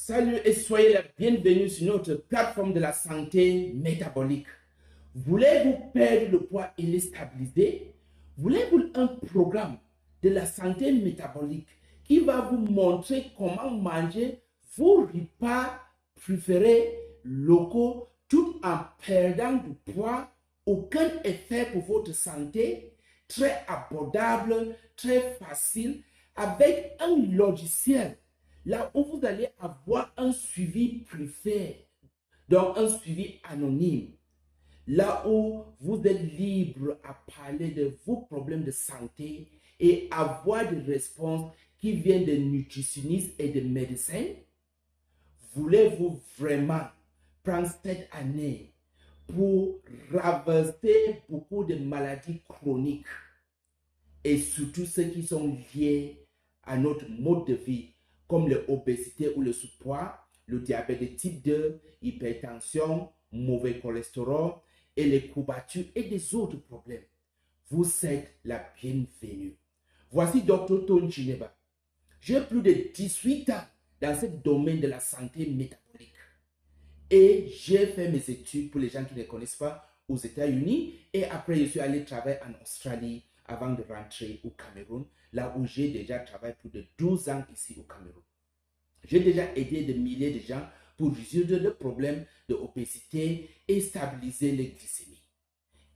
Salut et soyez la bienvenue sur notre plateforme de la santé métabolique. Voulez-vous perdre le poids et le stabiliser? Voulez-vous un programme de la santé métabolique qui va vous montrer comment manger vos repas préférés locaux tout en perdant du poids? Aucun effet pour votre santé, très abordable, très facile, avec un logiciel là où vous allez avoir un suivi préfet, donc un suivi anonyme, là où vous êtes libre à parler de vos problèmes de santé et avoir des réponses qui viennent des nutritionnistes et des médecins. Voulez-vous vraiment prendre cette année pour ramasser beaucoup de maladies chroniques et surtout ceux qui sont liés à notre mode de vie, comme l'obésité ou le sous-poids, le diabète de type 2, hypertension, mauvais cholestérol et les courbatures et des autres problèmes. Vous êtes la bienvenue. Voici Dr. Tony Chineba. J'ai plus de 18 ans dans ce domaine de la santé métabolique. Et j'ai fait mes études, pour les gens qui ne connaissent pas, aux États-Unis. Et après, je suis allé travailler en Australie avant de rentrer au Cameroun, là où j'ai déjà travaillé plus de 12 ans ici au Cameroun. J'ai déjà aidé des milliers de gens pour résoudre le problème de l'obésité et stabiliser les glycémies.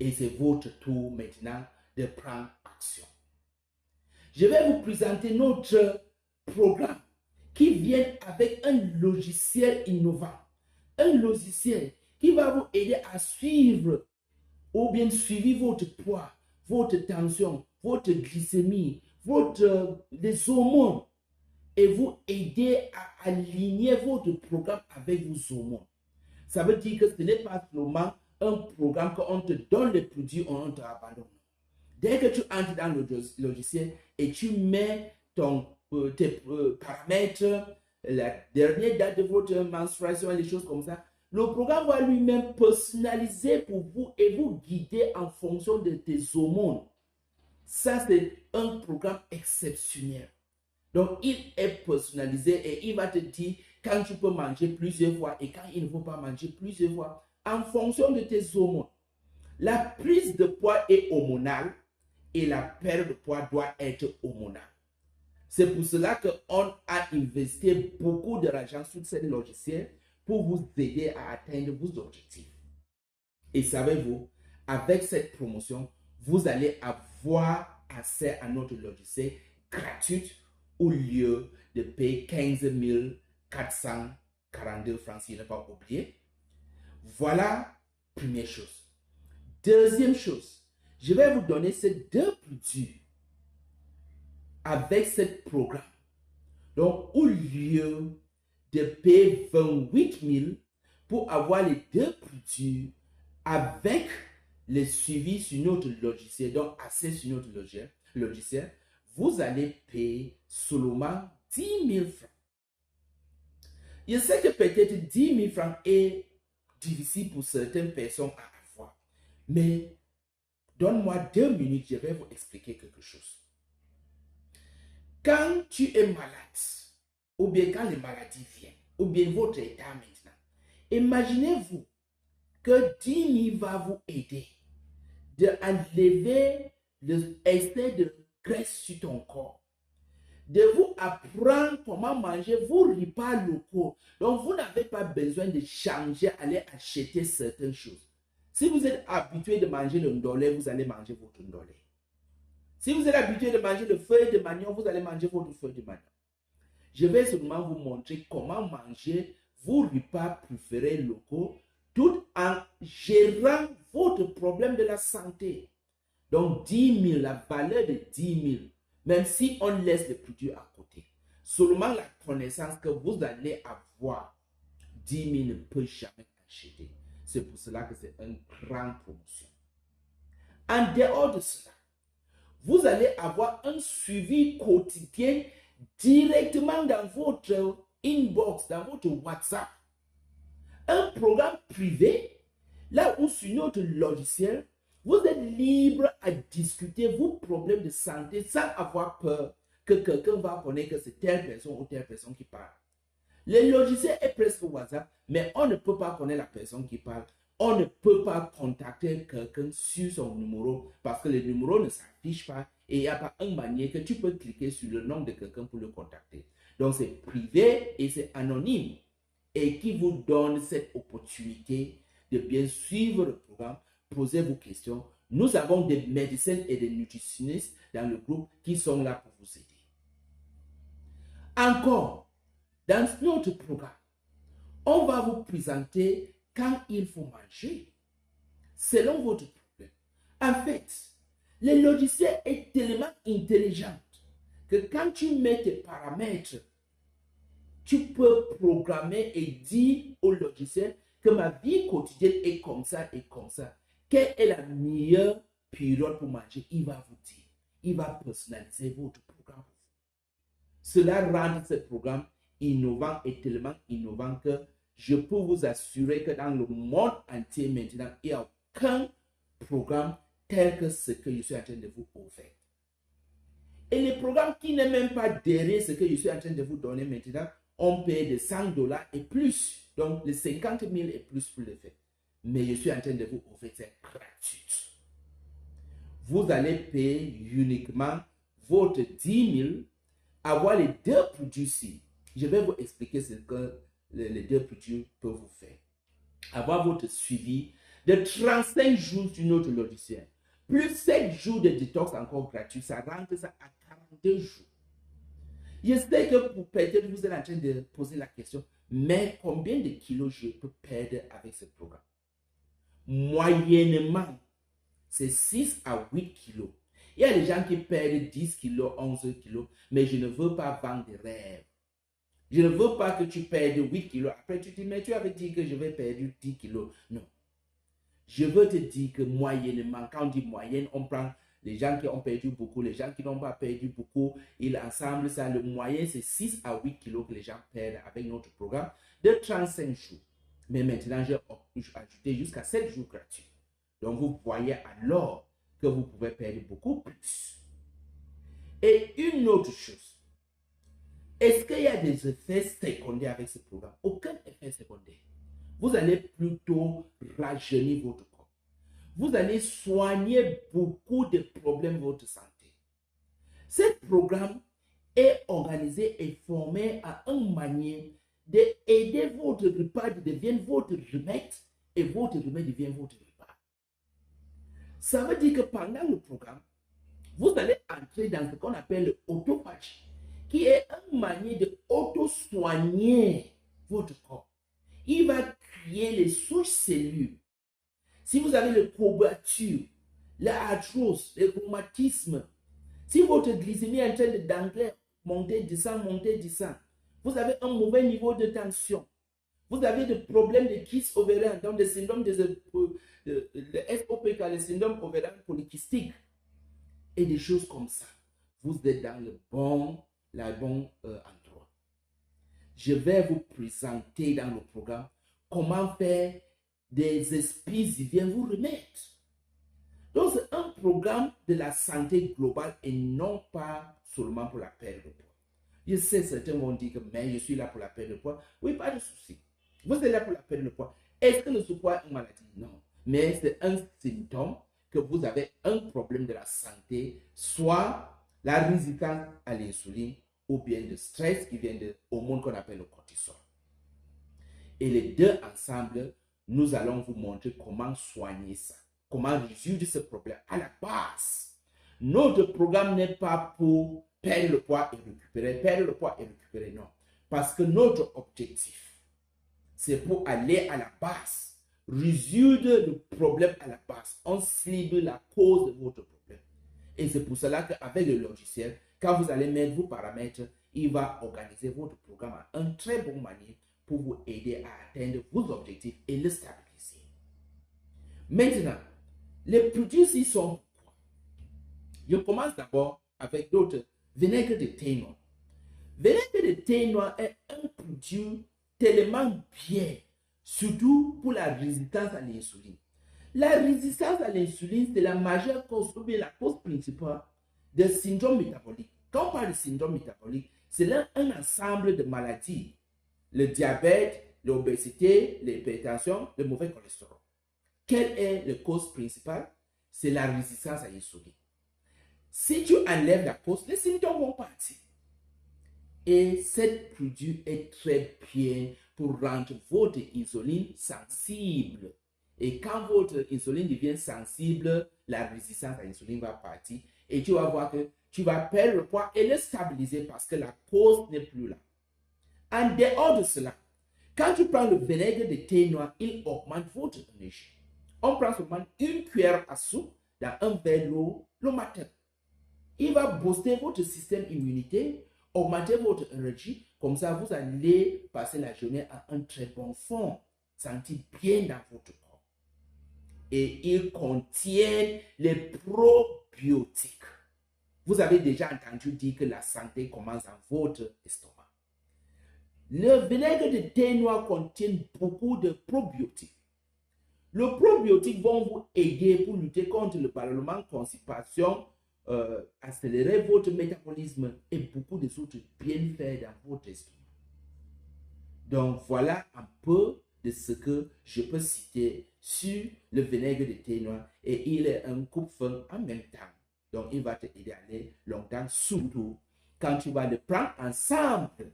Et c'est votre tour maintenant de prendre action. Je vais vous présenter notre programme qui vient avec un logiciel innovant. Un logiciel qui va vous aider à suivre ou bien suivre votre poids, votre tension, votre glycémie, les hormones et vous aider à aligner votre programme avec vos hormones. Ça veut dire que ce n'est pas seulement un programme qu'on te donne les produits, on te abandonne. Dès que tu entres dans le logiciel et tu mets tes paramètres, la dernière date de votre menstruation et des choses comme ça, le programme va lui-même personnaliser pour vous et vous guider en fonction de tes hormones. Ça, c'est un programme exceptionnel. Donc, il est personnalisé et il va te dire quand tu peux manger plusieurs fois et quand il ne faut pas manger plusieurs fois en fonction de tes hormones. La prise de poids est hormonale et la perte de poids doit être hormonale. C'est pour cela qu'on a investi beaucoup d'argent sur ce logiciel pour vous aider à atteindre vos objectifs. Et savez-vous, avec cette promotion, vous allez avoir accès à notre logiciel gratuit au lieu de payer 15 442 francs, si je n'ai pas oublié. Voilà, première chose. Deuxième chose, je vais vous donner ces deux produits avec ce programme. Donc, au lieu de payer 28 000 pour avoir les deux produits avec le suivi sur notre logiciel, donc accès sur notre logiciel, vous allez payer seulement 10 000 francs. Je sais que peut-être 10 000 francs est difficile pour certaines personnes à avoir, mais donne-moi 2 minutes, je vais vous expliquer quelque chose. Quand tu es malade, ou bien quand les maladies viennent, ou bien votre état maintenant, imaginez-vous que 10 000 va vous aider d'enlever l'excès de graisse sur ton corps, de vous apprendre comment manger vos repas locaux. Donc, vous n'avez pas besoin de changer, aller acheter certaines choses. Si vous êtes habitué de manger le ndolé, vous allez manger votre ndolé. Si vous êtes habitué de manger le feuille de manioc, vous allez manger votre feuille de manioc. Je vais seulement vous montrer comment manger vos repas préférés locaux tout en gérant votre problème de la santé. Donc 10 000, la valeur de 10 000, même si on laisse les produits à côté. Seulement la connaissance que vous allez avoir, 10 000 ne peut jamais acheter. C'est pour cela que c'est une grande promotion. En dehors de cela, vous allez avoir un suivi quotidien directement dans votre inbox, dans votre WhatsApp. Un programme privé, là où sur notre logiciel, vous êtes libre à discuter vos problèmes de santé sans avoir peur que quelqu'un va connaître que c'est telle personne ou telle personne qui parle. Le logiciel est presque WhatsApp, mais on ne peut pas connaître la personne qui parle. On ne peut pas contacter quelqu'un sur son numéro parce que le numéro ne s'affiche pas et il n'y a pas une manière que tu peux cliquer sur le nom de quelqu'un pour le contacter. Donc, c'est privé et c'est anonyme et qui vous donne cette opportunité de bien suivre le programme, poser vos questions. Nous avons des médecins et des nutritionnistes dans le groupe qui sont là pour vous aider. Encore, dans notre programme, on va vous présenter quand il faut manger, selon votre problème. En fait, le logiciel est tellement intelligent que quand tu mets tes paramètres, tu peux programmer et dire au logiciel que ma vie quotidienne est comme ça et comme ça. Quelle est la meilleure période pour manger? Il va vous dire. Il va personnaliser votre programme. Cela rend ce programme innovant et tellement innovant que je peux vous assurer que dans le monde entier maintenant, il n'y a aucun programme tel que ce que je suis en train de vous offrir. Et les programmes qui n'est même pas derrière ce que je suis en train de vous donner maintenant, on paye de $100 et plus. Donc, les 50 000 et plus pour le faire. Mais je suis en train de vous offrir, c'est gratuit. Vous allez payer uniquement votre 10 000, avoir les deux produits ici. Je vais vous expliquer ce que les deux produits peuvent vous faire. Avoir votre suivi de 35 jours sur notre logiciel, plus 7 jours de détox encore gratuit, ça rentre ça à 42 jours. Je sais que peut-être vous êtes en train de poser la question, mais combien de kilos je peux perdre avec ce programme? Moyennement, c'est 6 à 8 kilos. Il y a des gens qui perdent 10 kilos, 11 kilos, mais je ne veux pas vendre des rêves. Je ne veux pas que tu perdes 8 kilos. Après, tu te dis, mais tu avais dit que je vais perdre 10 kilos. Non. Je veux te dire que moyennement, quand on dit moyenne, on prend les gens qui ont perdu beaucoup, les gens qui n'ont pas perdu beaucoup, ils ensemble, ça, le moyen, c'est 6 à 8 kilos que les gens perdent avec notre programme de 35 jours. Mais maintenant, j'ai ajouté jusqu'à 7 jours gratuits. Donc, vous voyez alors que vous pouvez perdre beaucoup plus. Et une autre chose, est-ce qu'il y a des effets secondaires avec ce programme? Aucun effet secondaire. Vous allez plutôt rajeunir votre corps. Vous allez soigner beaucoup de problèmes de votre santé. Ce programme est organisé et formé à une manière d'aider votre repas de devenir votre remède et votre remède devient votre repas. Ça veut dire que pendant le programme, vous allez entrer dans ce qu'on appelle l'autophagie, qui est une manière de auto-soigner votre corps. Il va créer les souches cellules. Si vous avez le courbature, l'arthrose, le rhumatisme, si votre glycémie est en train d'angler, monter, descendre, vous avez un mauvais niveau de tension, vous avez des problèmes de kyste ovarien, donc des syndromes de SOPK, le syndrome ovarien polykystique, et des choses comme ça, vous êtes dans le bon endroit. Je vais vous présenter dans le programme comment faire des esprits qui viennent vous remettre. Donc, c'est un programme de la santé globale et non pas seulement pour la perte de poids. Je sais, certains vont dire que mais je suis là pour la perte de poids. Oui, pas de souci. Vous êtes là pour la perte de poids. Est-ce que le surpoids est une maladie? Non. Mais c'est un symptôme que vous avez un problème de la santé, soit la résistance à l'insuline ou bien le stress qui vient de hormones qu'on appelle le cortisol. Et les deux ensemble, nous allons vous montrer comment soigner ça, comment résoudre ce problème à la base. Notre programme n'est pas pour perdre le poids et récupérer, non. Parce que notre objectif, c'est pour aller à la base, résoudre le problème à la base. On cible la cause de votre problème. Et c'est pour cela qu'avec le logiciel, quand vous allez mettre vos paramètres, il va organiser votre programme à une très bonne manière pour vous aider à atteindre vos objectifs et le stabiliser. Maintenant, les produits ici sont quoi? Je commence d'abord avec d'autres. Vinaigre de thé noir. Vinaigre de thé noir est un produit tellement bien, surtout pour la résistance à l'insuline. La résistance à l'insuline, c'est la majeure cause, ou bien la cause principale de syndrome métabolique. Quand on parle de syndrome métabolique, c'est un ensemble de maladies le diabète, l'obésité, l'hypertension, le mauvais cholestérol. Quelle est la cause principale? C'est la résistance à l'insuline. Si tu enlèves la cause, les symptômes vont partir. Et cette produit est très bien pour rendre votre insuline sensible. Et quand votre insuline devient sensible, la résistance à l'insuline va partir. Et tu vas voir que tu vas perdre le poids et le stabiliser parce que la cause n'est plus là. En dehors de cela, quand tu prends le vinaigre de thé noir, il augmente votre énergie. On prend seulement une cuillère à soupe dans un verre d'eau le matin. Il va booster votre système immunitaire, augmenter votre énergie. Comme ça, vous allez passer la journée à un très bon fond, sentir bien dans votre corps. Et il contient les probiotiques. Vous avez déjà entendu dire que la santé commence dans votre estomac. Le vinaigre de thé noir contient beaucoup de probiotiques. Les probiotiques vont vous aider pour lutter contre le ballonnement, constipation, accélérer votre métabolisme et beaucoup de autres bienfaits dans votre estomac. Donc voilà un peu de ce que je peux citer sur le vinaigre de thé noir et il est un coupe-feu en même temps. Donc il va te aider à aller longtemps, surtout quand tu vas le prendre ensemble.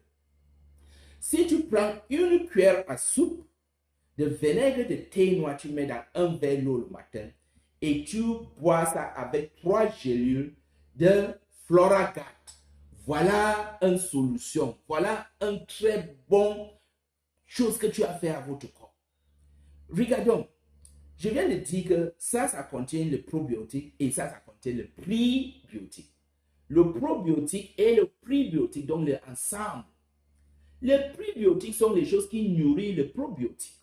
Si tu prends une cuillère à soupe de vinaigre de thé noir, tu mets dans un verre d'eau le matin et tu bois ça avec 3 gélules de Floragat. Voilà une solution. Voilà une très bonne chose que tu as fait à votre corps. Regardons. Je viens de dire que ça contient le probiotique et ça contient le prébiotique. Le probiotique et le prébiotique, donc ensemble. Les prébiotiques sont les choses qui nourrissent le probiotique.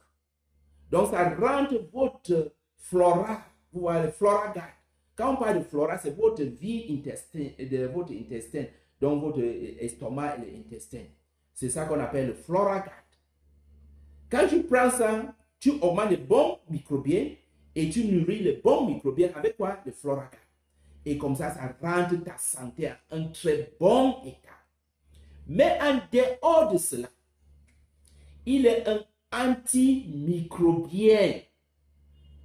Donc, ça rentre votre flora, vous voyez, le Floragat. Quand on parle de flora, c'est votre vie de votre intestin, donc votre estomac et l'intestin. C'est ça qu'on appelle le Floragat. Quand tu prends ça, tu augmentes les bons microbiens et tu nourris les bons microbiens avec quoi? Le Floragat. Et comme ça rentre ta santé à un très bon état. Mais en dehors de cela, il est un antimicrobien.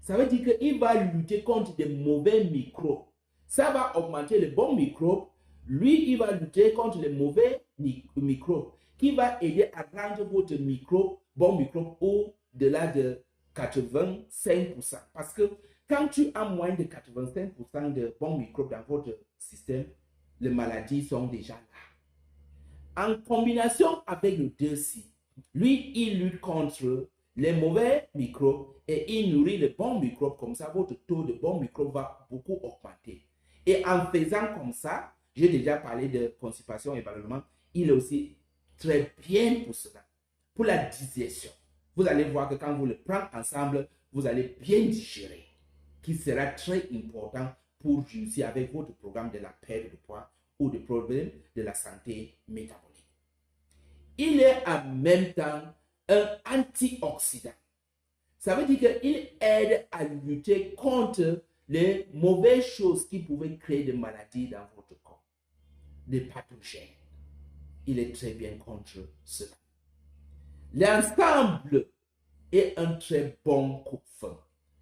Ça veut dire qu'il va lutter contre des mauvais microbes. Ça va augmenter les bons microbes. Lui, il va lutter contre les mauvais microbes, qui va aider à rendre votre bon microbe au-delà de 85%. Parce que quand tu as moins de 85% de bons microbes dans votre système, les maladies sont déjà là. En combination avec le 2C, lui, il lutte contre les mauvais microbes et il nourrit les bons microbes. Comme ça, votre taux de bons microbes va beaucoup augmenter. Et en faisant comme ça, j'ai déjà parlé de constipation et ballonnement, il est aussi très bien pour cela, pour la digestion. Vous allez voir que quand vous le prenez ensemble, vous allez bien digérer, qui sera très important pour réussir avec votre programme de la perte de poids ou des problèmes de la santé métabolique. Il est en même temps un antioxydant. Ça veut dire qu'il aide à lutter contre les mauvaises choses qui pouvaient créer des maladies dans votre corps, des pathogènes. Il est très bien contre cela. L'ensemble est un très bon coupe-feu.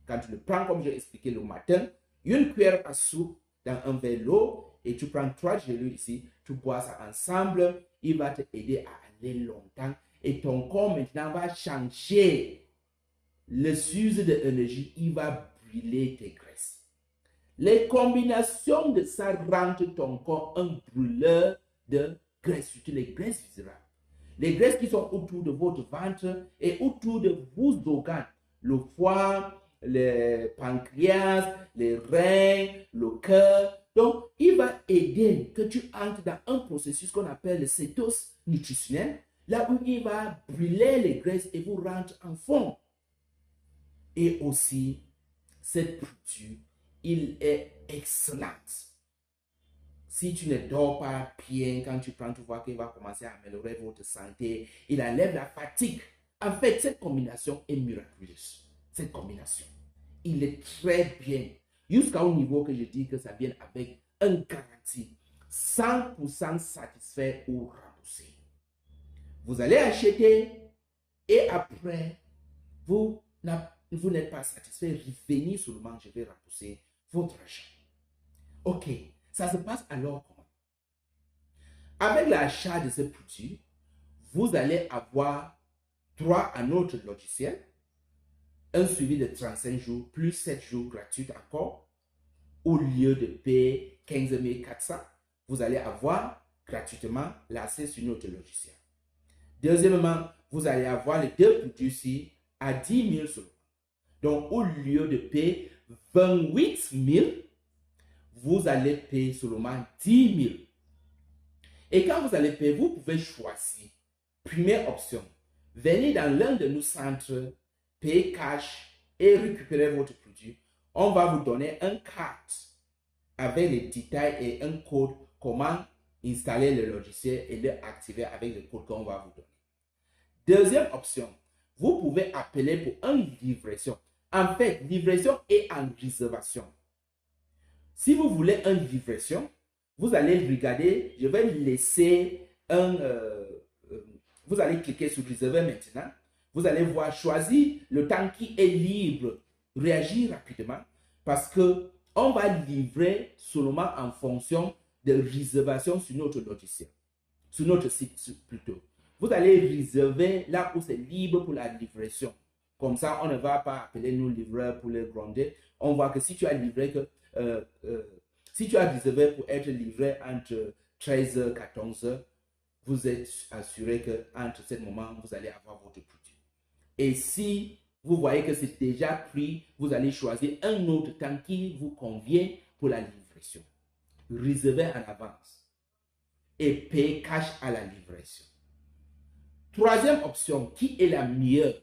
Quand tu le prends comme j'ai expliqué le matin, une cuillère à soupe dans un verre d'eau et tu prends 3 gélules ici, tu bois ça ensemble, il va te aider à aller longtemps et ton corps maintenant va changer le source d'énergie, il va brûler tes graisses. Les combinations de ça rendent ton corps un brûleur de graisse, surtout les graisses viscérales. Les graisses qui sont autour de votre ventre et autour de vos organes, le foie, le pancréas, les reins, le cœur. Donc, il va aider que tu entres dans un processus qu'on appelle le cétose nutritionnel, là où il va brûler les graisses et vous rendre en forme. Et aussi, cette produit, il est excellent. Si tu ne dors pas bien, quand tu prends, tu vois qu'il va commencer à améliorer votre santé. Il enlève la fatigue. En fait, cette combinaison est miraculeuse. Cette combinaison, il est très bien. Jusqu'au niveau que je dis que ça vient avec un garantie 100% satisfait ou remboursé. Vous allez acheter et après, vous n'êtes pas satisfait, revenez seulement, je vais rembourser votre argent. Ok, ça se passe alors comment? Avec l'achat de ce produit, vous allez avoir droit à notre logiciel, un suivi de 35 jours plus 7 jours gratuits encore. Au lieu de payer 15 400, vous allez avoir gratuitement l'accès sur notre logiciel. Deuxièmement, vous allez avoir les deux produits ici à 10 000 seulement. Donc, au lieu de payer 28 000, vous allez payer seulement 10 000. Et quand vous allez payer, vous pouvez choisir. Première option, venez dans l'un de nos centres, payer cash et récupérer votre produit. On va vous donner un carte avec les détails et un code, comment installer le logiciel et le activer avec le code qu'on va vous donner. Deuxième option, vous pouvez appeler pour une livraison. En fait, livraison est en réservation. Si vous voulez une livraison, vous allez regarder, je vais laisser vous allez cliquer sur réserver maintenant. Vous allez voir, choisir le temps qui est libre, réagir rapidement parce que on va livrer seulement en fonction de réservation sur notre logiciel, sur notre site plutôt. Vous allez réserver là où c'est libre pour la livraison. Comme ça, on ne va pas appeler nos livreurs pour les gronder. On voit que si tu as livré si tu as réservé pour être livré entre 13h et 14h, vous êtes assuré qu'entre ce moment, vous allez avoir votre produit. Et si vous voyez que c'est déjà pris, vous allez choisir un autre temps qui vous convient pour la livraison. Réservez en avance et payez cash à la livraison. Troisième option, qui est la meilleure?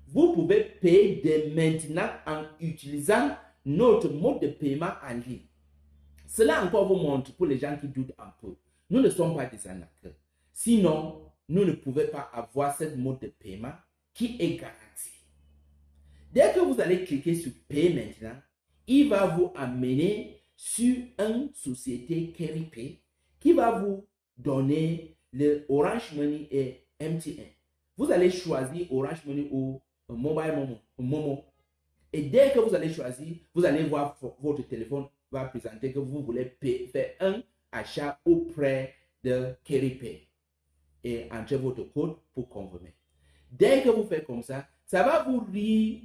Vous pouvez payer dès maintenant en utilisant notre mode de paiement en ligne. Cela encore vous montre pour les gens qui doutent un peu. Nous ne sommes pas des arnaqueurs. Sinon, nous ne pouvons pas avoir ce mode de paiement qui est garanti. Dès que vous allez cliquer sur Payer maintenant, il va vous amener sur une société Caripay qui va vous donner le Orange Money et MTN. Vous allez choisir Orange Money ou Mobile Momo. Et dès que vous allez choisir, vous allez voir votre téléphone va présenter que vous voulez faire un achat auprès de Caripay et entrez votre code pour confirmer. Dès que vous faites comme ça, ça va vous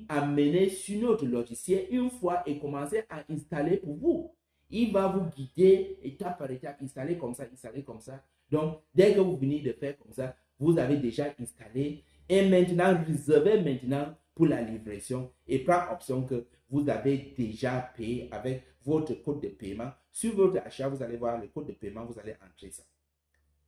amener sur notre logiciel une fois et commencer à installer pour vous. Il va vous guider étape par étape, installer comme ça, installer comme ça. Donc, dès que vous venez de faire comme ça, vous avez déjà installé et maintenant, réservez maintenant pour la livraison et par option que vous avez déjà payé avec votre code de paiement. Sur votre achat, vous allez voir le code de paiement, vous allez entrer ça.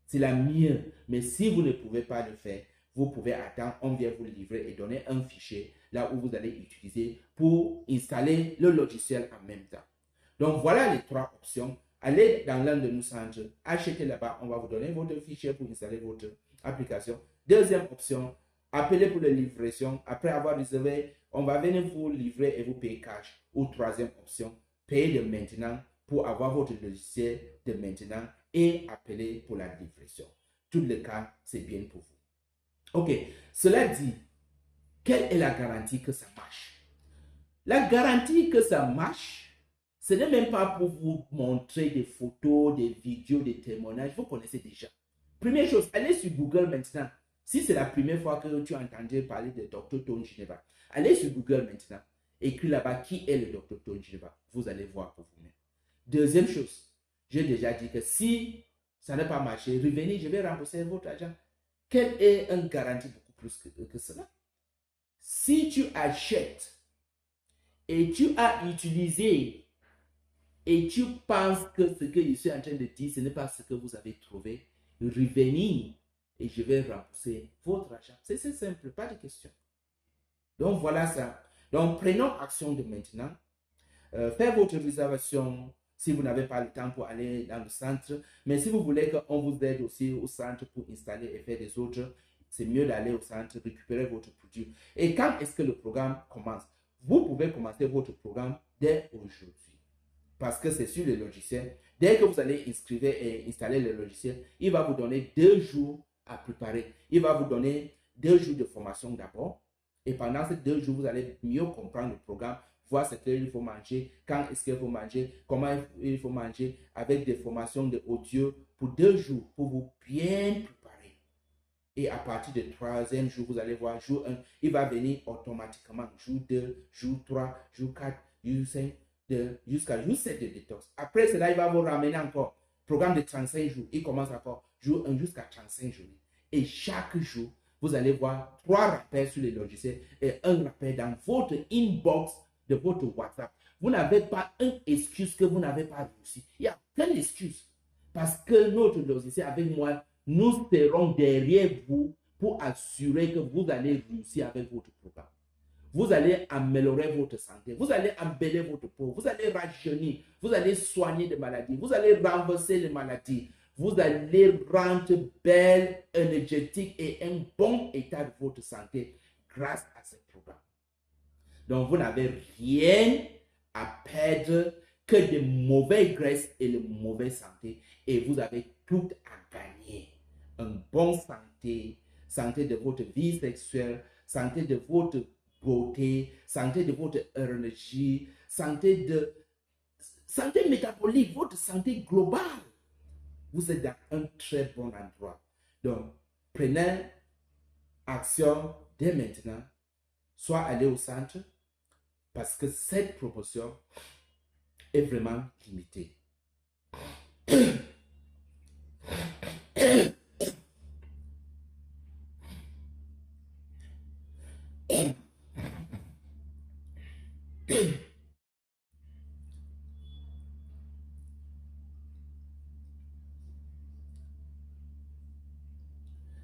C'est la mieux, mais si vous ne pouvez pas le faire, vous pouvez attendre, on vient vous livrer et donner un fichier là où vous allez utiliser pour installer le logiciel en même temps. Donc, voilà les trois options. Allez dans l'un de nos centres, achetez là-bas, on va vous donner votre fichier pour installer votre application. Deuxième option, appelez pour la livraison. Après avoir réservé, on va venir vous livrer et vous payer cash. Ou troisième option, payez de maintenant pour avoir votre logiciel de maintenant et appeler pour la livraison. Tous les cas, c'est bien pour vous. Ok, cela dit, quelle est la garantie que ça marche? La garantie que ça marche, ce n'est même pas pour vous montrer des photos, des vidéos, des témoignages. Vous connaissez déjà. Première chose, allez sur Google maintenant. Si c'est la première fois que tu as entendu parler de Dr. Tony Geneva, allez sur Google maintenant. Écris là-bas qui est le Dr. Tony Geneva. Vous allez voir pour vous-même. Deuxième chose, j'ai déjà dit que si ça n'a pas marché, revenez, je vais rembourser votre argent. Quelle est une garantie beaucoup plus que cela? Si tu achètes et tu as utilisé et tu penses que ce que je suis en train de dire, ce n'est pas ce que vous avez trouvé, revenez et je vais rembourser votre argent. C'est simple, pas de question. Donc voilà ça. Donc prenons action de maintenant. Faites votre réservation si vous n'avez pas le temps pour aller dans le centre. Mais si vous voulez qu'on vous aide aussi au centre pour installer et faire des autres, c'est mieux d'aller au centre, récupérer votre produit. Et quand est-ce que le programme commence? Vous pouvez commencer votre programme dès aujourd'hui. Parce que c'est sur le logiciel. Dès que vous allez inscrire et installer le logiciel, il va vous donner 2 jours à préparer. Il va vous donner 2 jours de formation d'abord. Et pendant ces 2 jours, vous allez mieux comprendre le programme, voir ce qu'il faut manger, quand est-ce qu'il faut manger, comment il faut manger, avec des formations de audio pour 2 jours, pour vous bien préparer. Et à partir du 3e jour, vous allez voir, jour 1, il va venir automatiquement, jour 2, jour 3, jour 4, jour 5, jusqu'à jour 7 de détox. Après cela, il va vous ramener encore, programme de 35 jours. Il commence encore, jour 1 jusqu'à 35 jours. Et chaque jour, vous allez voir 3 rappels sur les logiciels et un rappel dans votre inbox de votre WhatsApp. Vous n'avez pas une excuse que vous n'avez pas réussi. Il y a plein d'excuses. Parce que notre logiciel, avec moi, nous serons derrière vous pour assurer que vous allez réussir avec votre programme. Vous allez améliorer votre santé, vous allez embellir votre peau, vous allez rajeunir, vous allez soigner des maladies, vous allez renverser les maladies, vous allez rendre belle, énergétique et un bon état de votre santé grâce à ce programme. Donc, vous n'avez rien à perdre que de mauvaises graisses et de mauvaise santé. Et vous avez tout à gagner. Une bonne santé, santé de votre vie sexuelle, santé de votre beauté, santé de votre énergie, santé métabolique, votre santé globale. Vous êtes dans un très bon endroit. Donc, prenez action dès maintenant. Soit aller au centre, parce que cette promotion est vraiment limitée.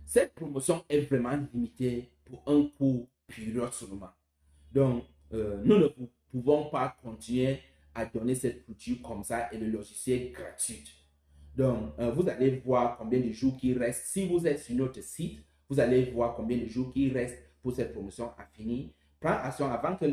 Cette promotion est vraiment limitée pour un court période seulement. Donc, nous ne pouvons pas continuer à donner cette culture comme ça et le logiciel gratuit. Donc, vous allez voir combien de jours qui restent. Si vous êtes sur notre site, vous allez voir combien de jours qui restent pour cette promotion à finir. Prends action avant que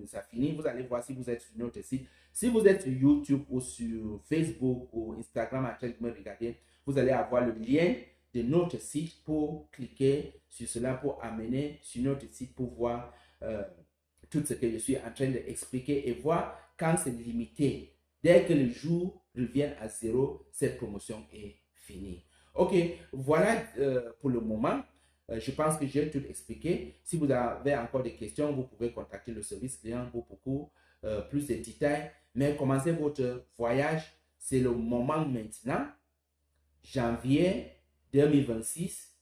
ça finisse. Vous allez voir si vous êtes sur notre site. Si vous êtes sur YouTube ou sur Facebook ou Instagram en train de me regarder, vous allez avoir le lien de notre site pour cliquer sur cela, pour amener sur notre site pour voir tout ce que je suis en train d'expliquer et voir quand c'est limité. Dès que le jour revient à 0, cette promotion est finie. Ok, voilà pour le moment. Je pense que j'ai tout expliqué. Si vous avez encore des questions, vous pouvez contacter le service client pour beaucoup plus de détails. Mais commencez votre voyage. C'est le moment maintenant. Janvier 2026.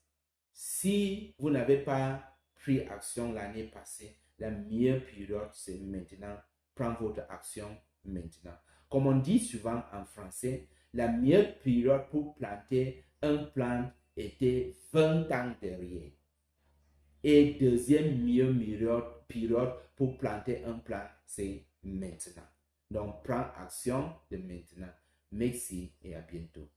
Si vous n'avez pas pris action l'année passée, la meilleure période, c'est maintenant. Prends votre action maintenant. Comme on dit souvent en français, la meilleure période pour planter un plant était 20 ans derrière. Et deuxième meilleure période pour planter un plant, c'est maintenant. Donc, prends action de maintenant. Merci et à bientôt.